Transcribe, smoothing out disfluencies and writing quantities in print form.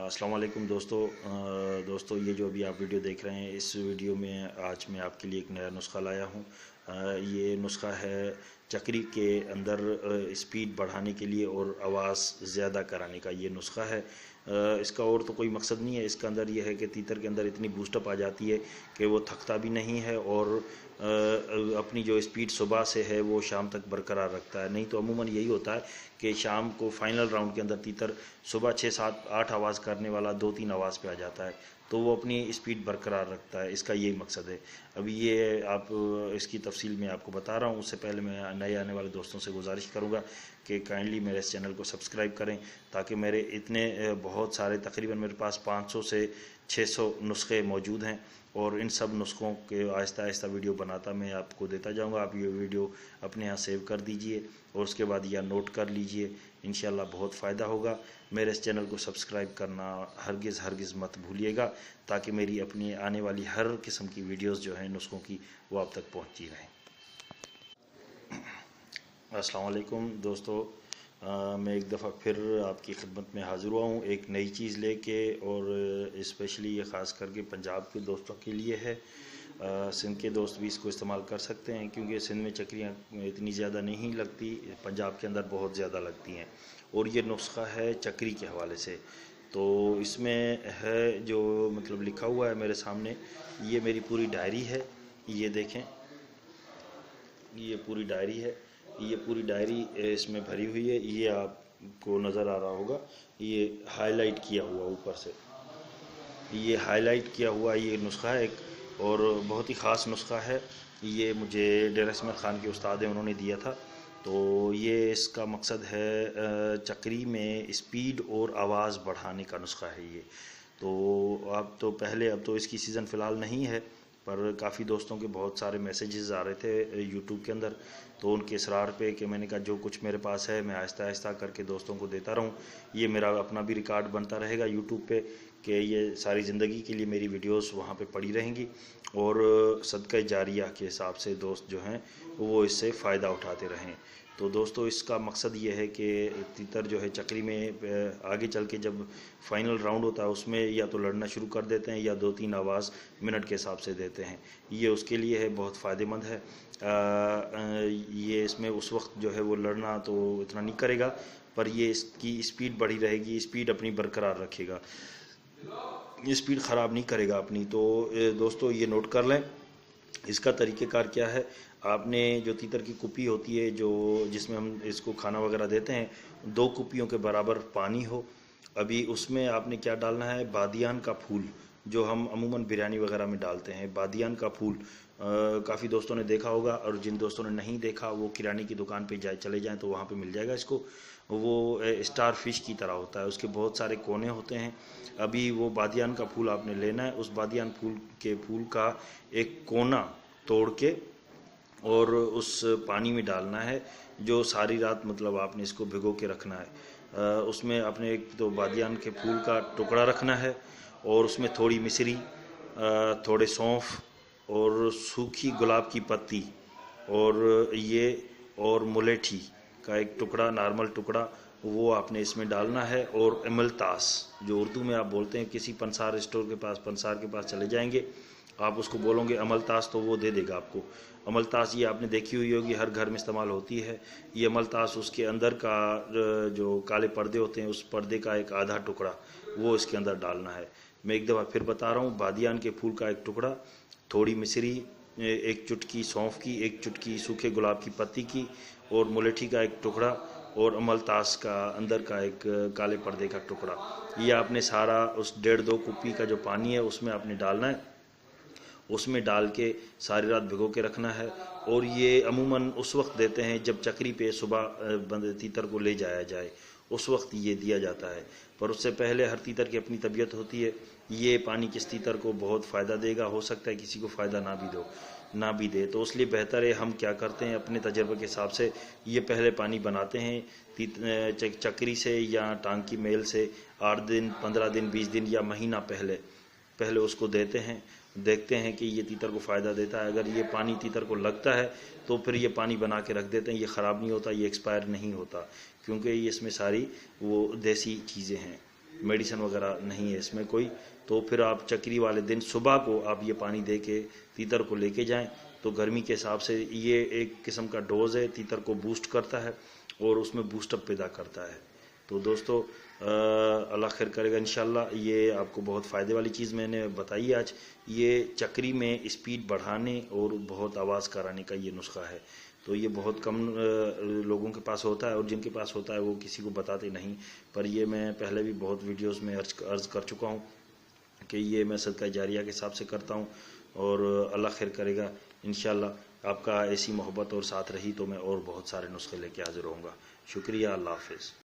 अस्सलाम वालेकुम दोस्तों ये जो अभी आप वीडियो देख रहे हैं, इस वीडियो में आज मैं आपके लिए एक नया नुस्खा लाया हूँ। ये नुस्खा है चक्री के अंदर स्पीड बढ़ाने के लिए और आवाज़ ज़्यादा कराने का। ये नुस्खा है। इसका और तो कोई मकसद नहीं है। इसका अंदर ये है कि तीतर के अंदर इतनी बूस्टअप आ जाती है कि वो थकता भी नहीं है और अपनी जो स्पीड सुबह से है वो शाम तक बरकरार रखता है। नहीं तो अमूमन यही होता है कि शाम को फाइनल राउंड के अंदर तीतर सुबह 6, 7, 8 आवाज़ करने वाला 2-3 आवाज़ पे आ जाता है, तो वो अपनी स्पीड बरकरार रखता है। इसका यही मकसद है। अभी ये आप इसकी तफसील में आपको बता रहा हूँ। उससे पहले मैं नए आने वाले दोस्तों से गुजारिश करूँगा कि काइंडली मेरे इस चैनल को सब्सक्राइब करें, ताकि मेरे इतने बहुत सारे तकरीबन मेरे पास 500 से 600 नुस्खे मौजूद हैं और इन सब नुस्खों के आहिस्ता आहिस्ता वीडियो बनाता मैं आपको देता जाऊंगा। आप ये वीडियो अपने यहाँ सेव कर दीजिए और उसके बाद या नोट कर लीजिए। इंशाल्लाह बहुत फ़ायदा होगा। मेरे इस चैनल को सब्सक्राइब करना हरगिज़ मत भूलिएगा, ताकि मेरी अपनी आने वाली हर किस्म की वीडियोस जो हैं नुस्खों की वो आप तक पहुँचती रहें। अस्सलाम वालेकुम दोस्तों, मैं एक दफ़ा फिर आपकी खिदमत में हाज़िर हुआ हूँ एक नई चीज़ लेके, और स्पेशली ये ख़ास करके पंजाब के दोस्तों के लिए है। सिंध के दोस्त भी इसको इस्तेमाल कर सकते हैं, क्योंकि सिंध में चक्रियाँ इतनी ज़्यादा नहीं लगती, पंजाब के अंदर बहुत ज़्यादा लगती हैं। और ये नुस्खा है चक्री के हवाले से। तो इसमें है जो मतलब लिखा हुआ है मेरे सामने, ये मेरी पूरी डायरी है। ये देखें, ये पूरी डायरी है। ये पूरी डायरी इसमें भरी हुई है। ये आपको नज़र आ रहा होगा, ये हाईलाइट किया हुआ ऊपर से, ये हाईलाइट किया हुआ ये नुस्खा है एक, और बहुत ही ख़ास नुस्खा है। ये मुझे डेरा इस्माइल ख़ान के उस्ताद हैं, उन्होंने दिया था। तो ये इसका मकसद है चक्री में स्पीड और आवाज़ बढ़ाने का नुस्खा है ये। तो अब तो इसकी सीज़न फ़िलहाल नहीं है, पर काफ़ी दोस्तों के बहुत सारे मैसेजेस आ रहे थे यूट्यूब के अंदर, तो उनके इसरार पे कि मैंने कहा जो कुछ मेरे पास है मैं आहिस्ता आहिस्ता करके दोस्तों को देता रहूं। ये मेरा अपना भी रिकॉर्ड बनता रहेगा यूट्यूब पे, कि ये सारी ज़िंदगी के लिए मेरी वीडियोस वहाँ पे पड़ी रहेंगी, और सदका जारिया के हिसाब से दोस्त जो हैं वो इससे फ़ायदा उठाते रहें। तो दोस्तों, इसका मकसद ये है कि तीतर जो है चक्री में आगे चल के जब फाइनल राउंड होता है उसमें या तो लड़ना शुरू कर देते हैं या 2-3 आवाज़ मिनट के हिसाब से देते हैं। ये उसके लिए है, बहुत फ़ायदेमंद है। ये इसमें उस वक्त जो है वो लड़ना तो इतना नहीं करेगा, पर ये इसकी स्पीड बढ़ी रहेगी, स्पीड अपनी बरकरार रखेगा, स्पीड ख़राब नहीं करेगा अपनी। तो दोस्तों ये नोट कर लें। इसका तरीक़ेकार क्या है, आपने जो तीतर की कुप्पी होती है जो जिसमें हम इसको खाना वगैरह देते हैं, 2 कुप्पियों के बराबर पानी हो। अभी उसमें आपने क्या डालना है, बादियान का फूल, जो हम अमूमन बिरयानी वगैरह में डालते हैं, बादियान का फूल। काफ़ी दोस्तों ने देखा होगा, और जिन दोस्तों ने नहीं देखा वो किराने की दुकान पे चले जाएं तो वहाँ पे मिल जाएगा इसको। वो स्टार फिश की तरह होता है, उसके बहुत सारे कोने होते हैं। अभी वो बादियान का फूल आपने लेना है, उस बादियान फूल का एक कोना तोड़ के और उस पानी में डालना है, जो सारी रात मतलब आपने इसको भिगो के रखना है। उसमें आपने एक तो बादियान के फूल का टुकड़ा रखना है, और उसमें थोड़ी मिश्री, थोड़े सौंफ और सूखी गुलाब की पत्ती, और मुलेठी का एक टुकड़ा, नॉर्मल टुकड़ा, वो आपने इसमें डालना है। और इमलतास, जो उर्दू में आप बोलते हैं, किसी पंसार स्टोर के पास, पंसार के पास चले जाएंगे, आप उसको बोलोगे अमलतास तो वो दे देगा आपको। अमलतास ये आपने देखी हुई होगी, हर घर में इस्तेमाल होती है ये अमलतास। उसके अंदर का जो काले पर्दे होते हैं, उस पर्दे का एक आधा टुकड़ा वो इसके अंदर डालना है। मैं एक दफ़ा फिर बता रहा हूँ, बादियान के फूल का एक टुकड़ा, थोड़ी मिश्री, 1 चुटकी सौंफ की, 1 चुटकी सूखे गुलाब की पत्ती की, और मुलेठी का एक टुकड़ा, और अमलतास का अंदर का एक काले पर्दे का टुकड़ा। ये आपने सारा उस 1.5-2 कुप्पी का जो पानी है उसमें आपने डालना है। उसमें डाल के सारी रात भिगो के रखना है। और ये अमूमन उस वक्त देते हैं जब चक्री पे सुबह तीतर को ले जाया जाए, उस वक्त ये दिया जाता है। पर उससे पहले हर तीतर की अपनी तबीयत होती है। ये पानी किस तीतर को बहुत फ़ायदा देगा, हो सकता है किसी को फ़ायदा ना भी दे, तो इसलिए बेहतर है हम क्या करते हैं अपने तजर्बे के हिसाब से, ये पहले पानी बनाते हैं चक्री से या टांग की मेल से 8 दिन, 15 दिन, 20 दिन या महीना पहले उसको देते हैं, देखते हैं कि ये तीतर को फ़ायदा देता है। अगर ये पानी तीतर को लगता है तो फिर ये पानी बना के रख देते हैं। ये ख़राब नहीं होता, ये एक्सपायर नहीं होता, क्योंकि ये इसमें सारी वो देसी चीज़ें हैं। मेडिसिन वगैरह नहीं है इसमें कोई। तो फिर आप चक्री वाले दिन सुबह को आप ये पानी दे के तीतर को लेके जाएं, तो गर्मी के हिसाब से ये एक किस्म का डोज है, तीतर को बूस्ट करता है और उसमें बूस्टअप पैदा करता है। तो दोस्तों अल्लाह खैर करेगा इंशाल्लाह। ये आपको बहुत फ़ायदे वाली चीज़ मैंने बताई आज। ये चक्री में स्पीड बढ़ाने और बहुत आवाज़ कराने का ये नुस्खा है। तो ये बहुत कम लोगों के पास होता है, और जिनके पास होता है वो किसी को बताते नहीं। पर ये मैं पहले भी बहुत वीडियोस में अर्ज़ कर चुका हूँ कि ये मैं सदका जारिया के हिसाब से करता हूँ, और अल्लाह खैर करेगा इंशाल्लाह। आपका ऐसी मोहब्बत और साथ रही तो मैं और बहुत सारे नुस्खे लेके हाजिर होऊंगा। शुक्रिया, अल्लाह हाफ़िज़।